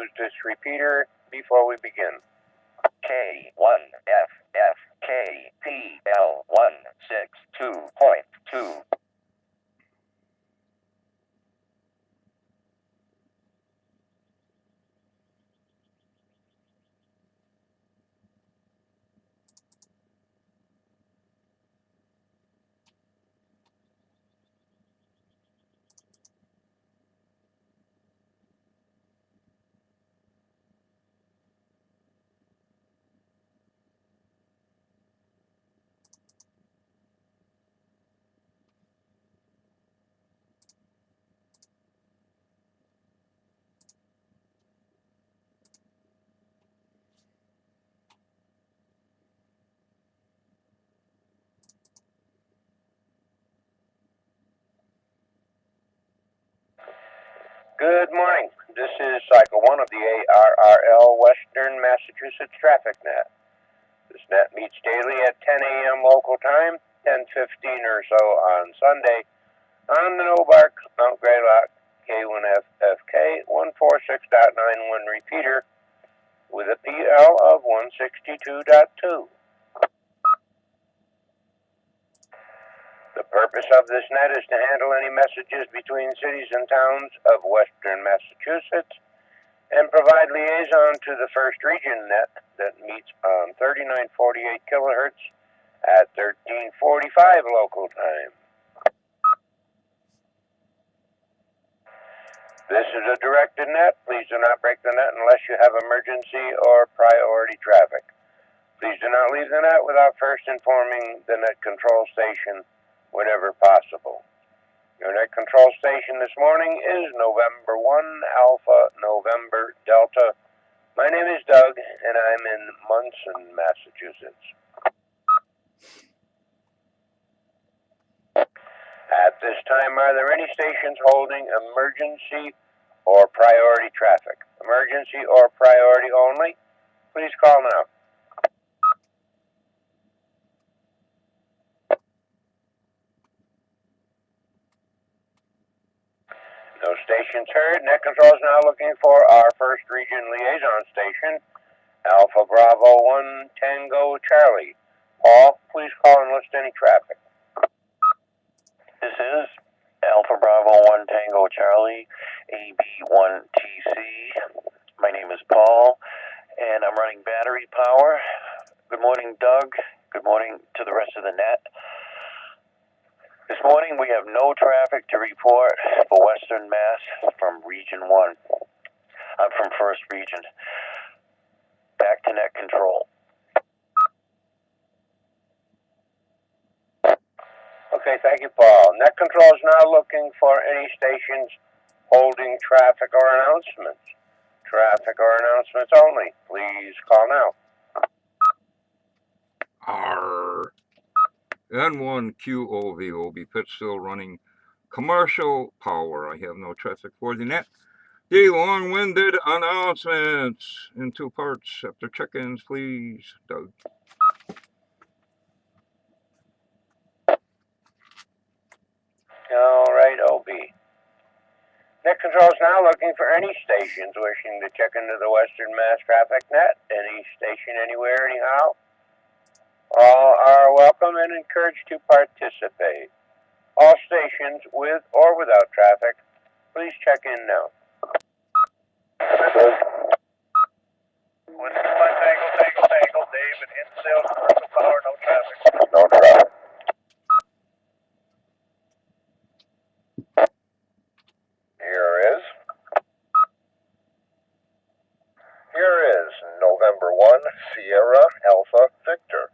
use this repeater before we begin. K1FFKPL162.2. Good morning. This is Cycle 1 of the ARRL Western Massachusetts Traffic Net. This net meets daily at 10 a.m. local time, 10:15 or so on Sunday, on the Nobark Mount Greylock K1FFK 146.91 repeater with a PL of 162.2. The purpose of this net is to handle any messages between cities and towns of western Massachusetts and provide liaison to the first region net that meets on 3948 kilohertz at 1345 local time. This is a directed net. Please do not break the net unless you have emergency or priority traffic. Please do not leave the net without first informing the net control station whenever possible. Your net control station this morning is November 1 Alpha November Delta. My name is Doug, and I'm in Munson, Massachusetts. At this time, are there any stations holding emergency or priority traffic? Emergency or priority only? Please call now. No stations heard. Net control is now looking for our first region liaison station, Alpha Bravo 1 Tango Charlie. Paul, please call and list any traffic. This is Alpha Bravo 1 Tango Charlie, AB1TC. My name is Paul, and I'm running battery power. Good morning, Doug. Good morning to the rest of the net. This morning we have no traffic to report for Western Mass from Region 1. I'm from First Region. Back to net control. Okay, thank you, Paul. Net control is now looking for any stations holding traffic or announcements. Traffic or announcements only. Please call now. R N1QOVOB Pittsfield running commercial power. I have no traffic for the net. The long-winded announcements in two parts. After check-ins, please, Doug. All right, OB. Net control is now looking for any stations wishing to check into the Western Mass Traffic Net. Any station anywhere, anyhow. All are welcome and encouraged to participate. All stations with or without traffic, please check in now. Whiskey Mike Tango, David, Hinsdale, commercial power, no traffic. No traffic. Here is November 1 Sierra Alpha Victor,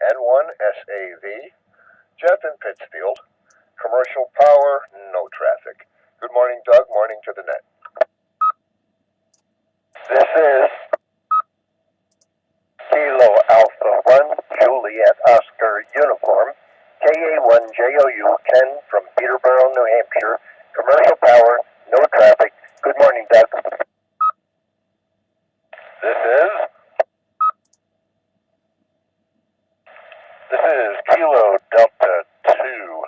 N1SAV, Jeff in Pittsfield, commercial power, no traffic. Good morning, Doug. Morning to the net. This is Kilo Alpha 1 Juliet Oscar Uniform, KA1JOU 10 from Peterborough, New Hampshire, commercial power, no traffic. Good morning, Doug. This is Kilo Delta 2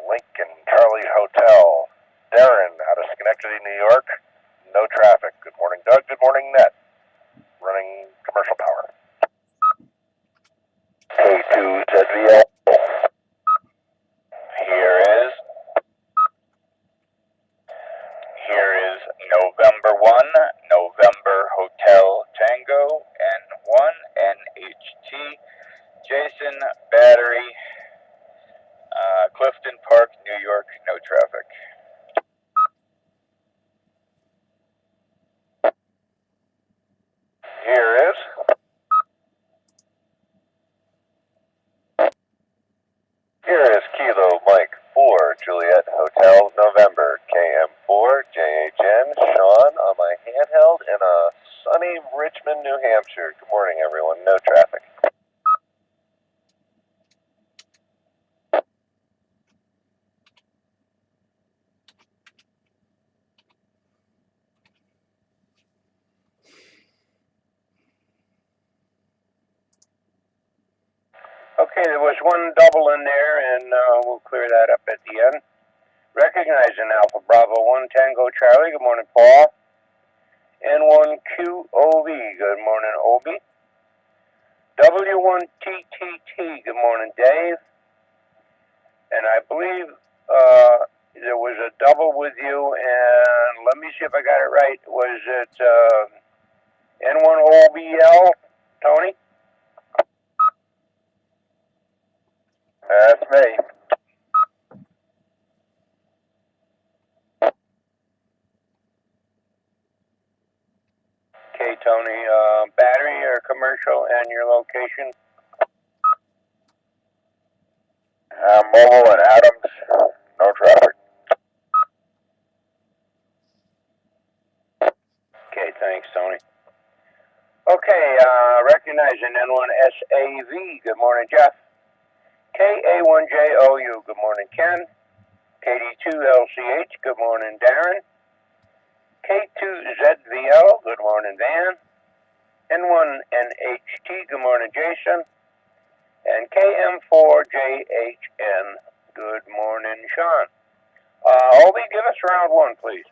Lincoln Charlie Hotel, Darren out of Schenectady, New York, morning, net. Running commercial power. K2ZVL. Here is November 1, November Hotel Tango, N1NHT, Jason Battery, Clifton Park, New York, no traffic. Here is Kilo Mike 4, Juliet Hotel, November, KM4, JHN, Sean on my handheld in a sunny Richmond, New Hampshire. Good morning, everyone. No traffic. Okay, there was one double in there, and we'll clear that up at the end. Recognizing Alpha Bravo 1 Tango Charlie. Good morning, Paul. N1QOV. Good morning, Obi. W1TTT. Good morning, Dave. And I believe there was a double with you, and let me see if I got it right. Was it N1OBL, Tony? That's me. Okay, Tony. Battery or commercial and your location? Mobile and Adams. No traffic. Okay, thanks, Tony. Okay, recognizing N1SAV. Good morning, Jeff. KA1JOU. Good morning, Ken. KD2LCH. Good morning, Darren. K2ZVL. Good morning, Van. N1NHT. Good morning, Jason. And KM4JHN. Good morning, Sean. Obi, give us round one, please.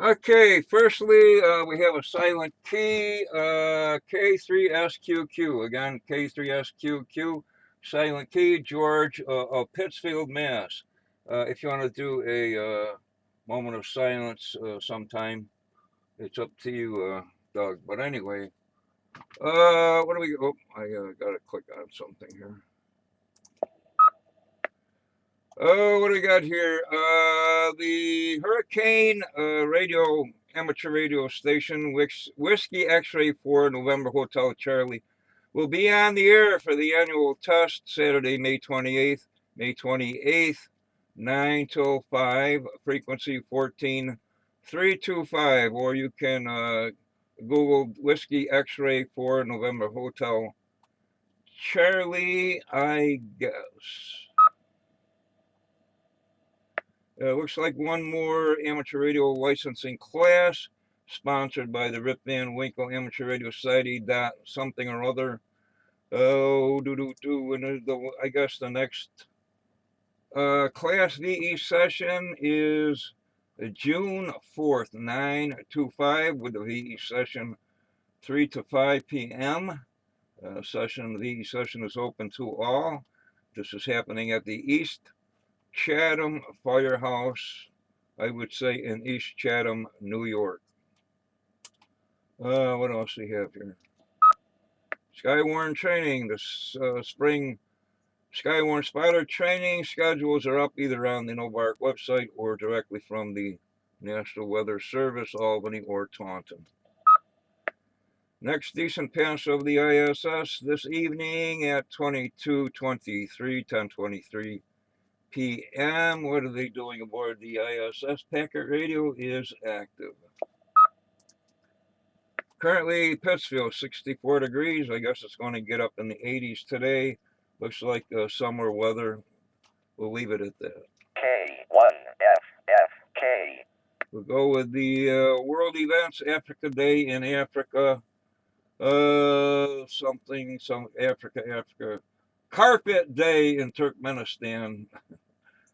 Okay, firstly, we have a silent key, K3SQQ. Again, K3SQQ, silent key, George of Pittsfield, Mass. If you want to do a moment of silence sometime, it's up to you, Doug. But anyway, what do we, oh, I got to click on something here. Oh, what do we got here? The Hurricane radio, amateur radio station, Whiskey X-Ray 4, November Hotel Charlie, will be on the air for the annual test Saturday, May 28th, 9 till 5, frequency 14325, or you can Google Whiskey X-Ray 4, November Hotel Charlie, I guess. Looks like one more amateur radio licensing class, sponsored by the Rip Van Winkle Amateur Radio Society. Something or other. And I guess the next class VE session is June 4th, 9 to 5, with the VE session 3 to 5 p.m. The VE session is open to all. This is happening at the East Chatham Firehouse, I would say, in East Chatham, New York. What else do we have here? Skywarn training. The spring Skywarn Spider training schedules are up either on the Novark website or directly from the National Weather Service, Albany or Taunton. Next decent pass of the ISS this evening at 10:23 p.m. What are they doing aboard the ISS? Packet radio is active. Currently, Pittsfield, 64 degrees. I guess it's going to get up in the 80s today. Looks like summer weather. We'll leave it at that. K1FFK. We'll go with the world events, Africa Day in Africa. Some Africa. Carpet Day in Turkmenistan.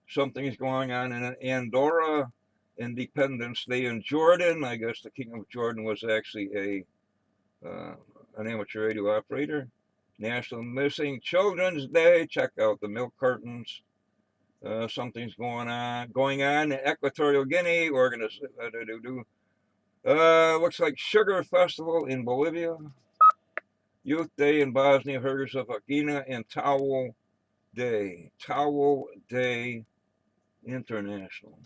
Something's going on in Andorra, Independence Day in Jordan. I guess the King of Jordan was actually an amateur radio operator. National Missing Children's Day. Check out the milk cartons. Something's going on in Equatorial Guinea. Looks like Sugar Festival in Bolivia. Youth Day in Bosnia Herzegovina, and Towel Day. Towel Day International.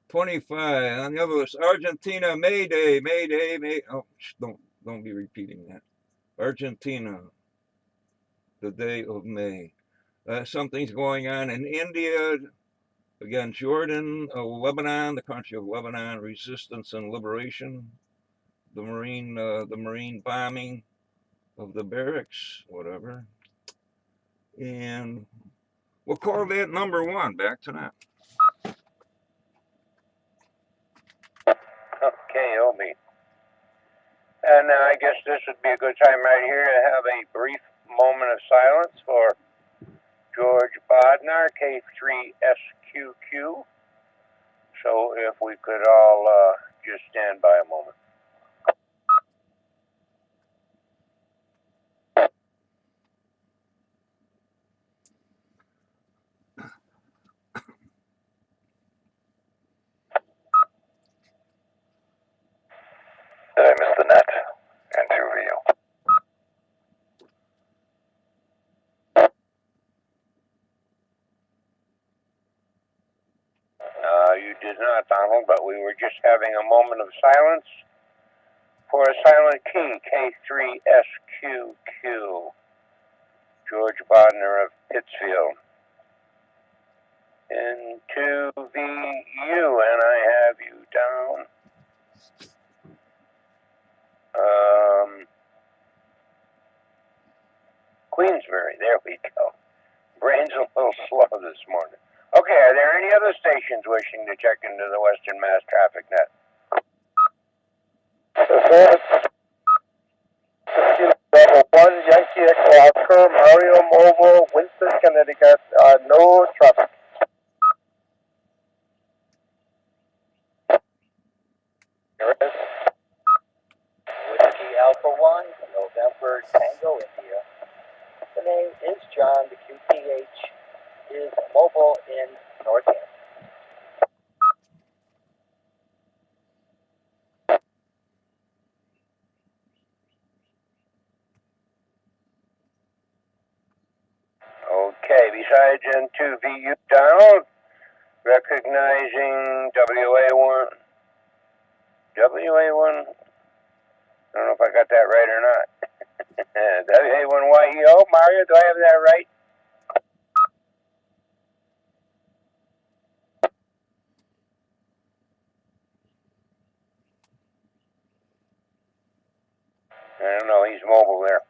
25 on the other list. Argentina, May Day, May Day, May. Oh, don't be repeating that. Argentina, the day of May. Something's going on in India. Again, Jordan, Lebanon, the country of Lebanon, resistance and liberation. The marine bombing of the barracks, whatever. And we'll call that number 1. Back to that. Okay, Obi. And I guess this would be a good time right here to have a brief moment of silence for George Bodnar, K3SQQ. So if we could all just stand by a moment. Did I miss the net? N2VU. You did not, Donald, but we were just having a moment of silence for a silent key, K3SQQ. George Bodnar of Pittsfield. N2VU, and I have you down. Queensbury, there we go. Brain's a little slow this morning. Okay, are there any other stations wishing to check into the Western Mass Traffic Net? Level 1, Yankee Echo Oscar, Mario Mobile, Winston, Connecticut, no traffic. Whiskey Alpha 1, November Tango, India. The name is John. The QTH is mobile in Northampton. Okay, besides N2VU down, recognizing WA1. WA1, I don't know if I got that right or not. WA1YEO, Mario, do I have that right? I don't know, he's mobile there.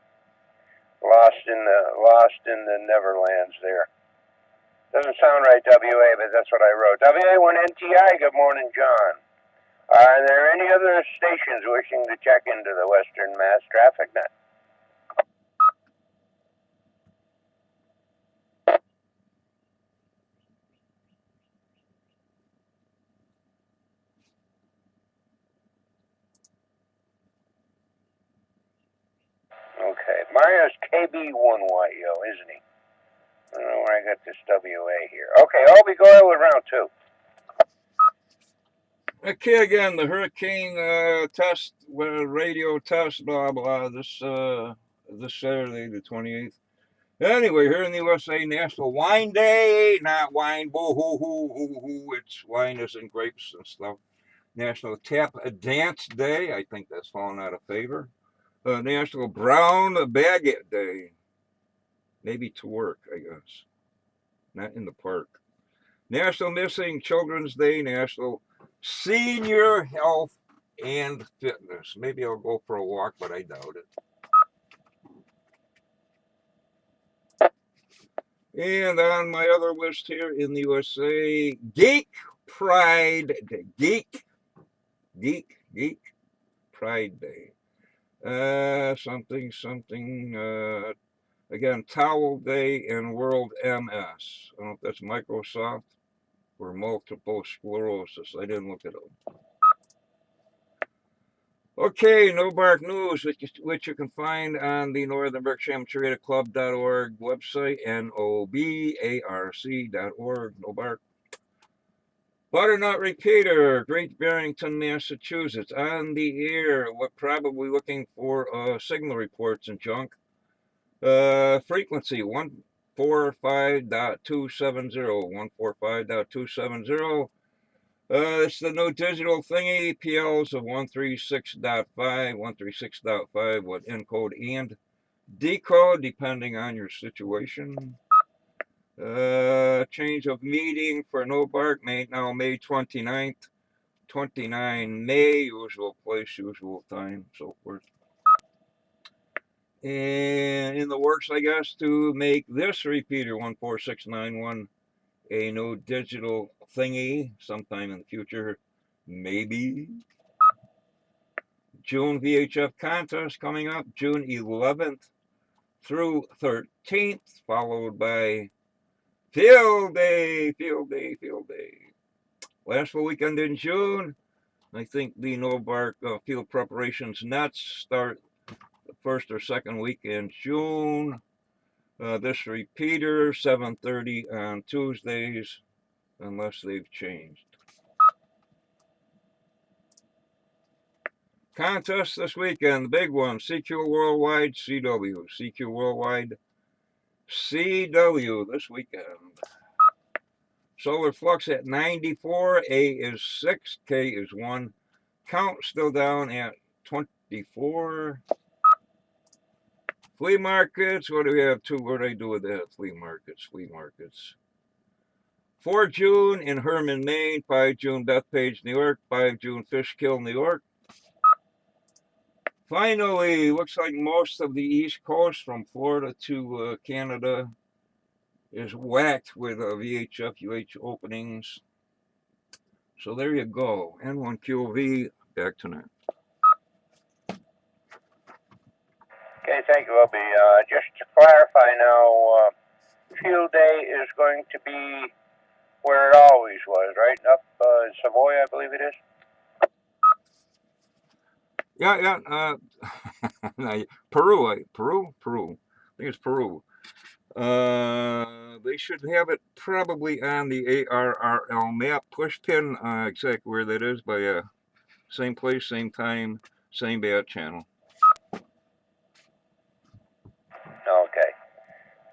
Lost in the Neverlands there. Doesn't sound right, WA, but that's what I wrote. WA1NTI, good morning, John. Are there any other stations wishing to check into the Western Mass Traffic Net? Okay, Mario's KB1YO, isn't he? I don't know where I got this WA here. Okay, Obi, go ahead with round 2. Okay, again, the hurricane test, radio test, blah, blah, this Saturday, the 28th. Anyway, here in the USA, National Wine Day, not wine, boo-hoo-hoo-hoo-hoo, it's wine isn't grapes and stuff. National Tap Dance Day, I think that's fallen out of favor. National Brown Baguette Day, maybe to work, I guess, not in the park. National Missing Children's Day, National Senior Health and Fitness. Maybe I'll go for a walk, but I doubt it. And on my other list here in the USA, Geek Pride Day. Geek Pride Day. Something. Again, Towel Day and World MS. I don't know if that's Microsoft or multiple sclerosis. I didn't look it up. Okay, No Bark News, which you can find on the Northern Berkshire Amateur Radio Club.org website, NOBARC.org. No Bark. Butternut Repeater, Great Barrington, Massachusetts, on the air. We're probably looking for signal reports and junk. Frequency 145.270, 145.270. It's the new digital thingy, PLs of 136.5, 136.5 with encode and decode depending on your situation. Change of meeting for No Bark, May 29th. 29 May, usual place, usual time, so forth. And in the works, I guess, to make this repeater 14691 a new digital thingy sometime in the future, maybe. June VHF contest coming up June 11th through 13th, followed by Field Day. Last weekend in June, I think the No Bark field preparations nets start the first or second week in June. This repeater, 7:30 on Tuesdays, unless they've changed. Contest this weekend, the big one, CQ Worldwide CW. CQ Worldwide CW this weekend. Solar flux at 94, A is 6, K is 1. Count still down at 24. Flea markets, what do we have? What do I do with that? Flea markets. 4 June in Herman, Maine. 5 June Bethpage, New York. 5 June Fishkill, New York. Finally, looks like most of the East Coast from Florida to Canada is whacked with VHF UH openings. So there you go. N1QV, back tonight. Okay, thank you, Obi. Just to clarify now, Field Day is going to be where it always was, right? Up in Savoy, I believe it is. Yeah. Peru. I think it's Peru. They should have it probably on the ARRL map. Pushpin, exactly where that is, but same place, same time, same bad channel. Okay.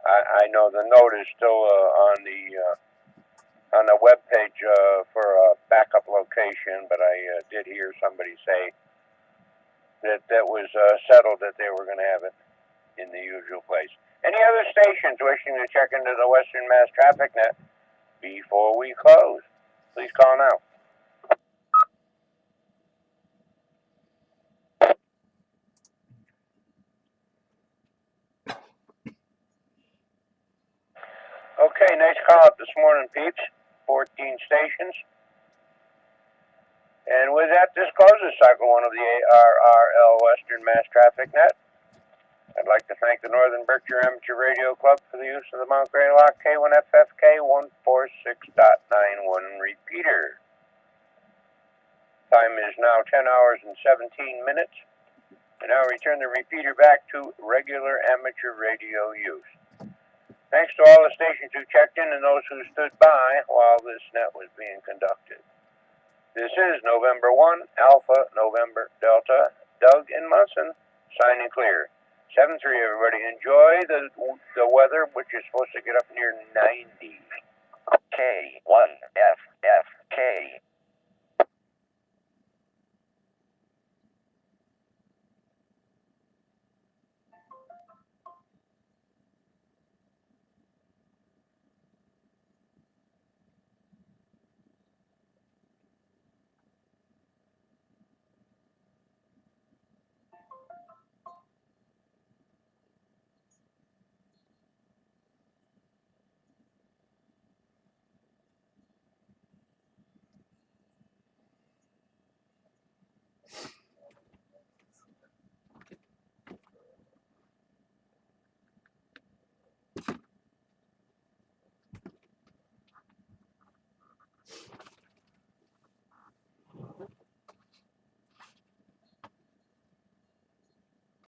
I know the note is still on the web page for a backup location, but I did hear somebody say that was settled that they were going to have it in the usual place. Any other stations wishing to check into the Western Mass Traffic Net before we close? Please call now. Okay, nice call up this morning, peeps. 14 stations. And with that, this closes Cycle 1 of the ARRL Western Mass Traffic Net. I'd like to thank the Northern Berkshire Amateur Radio Club for the use of the Mount Greylock K1FFK 146.91 repeater. Time is now 10 hours and 17 minutes. And now return the repeater back to regular amateur radio use. Thanks to all the stations who checked in and those who stood by while this net was being conducted. This is November 1, Alpha, November, Delta, Doug and Munson, signing clear. 7-3, everybody. Enjoy the weather, which is supposed to get up near 90. K1FF.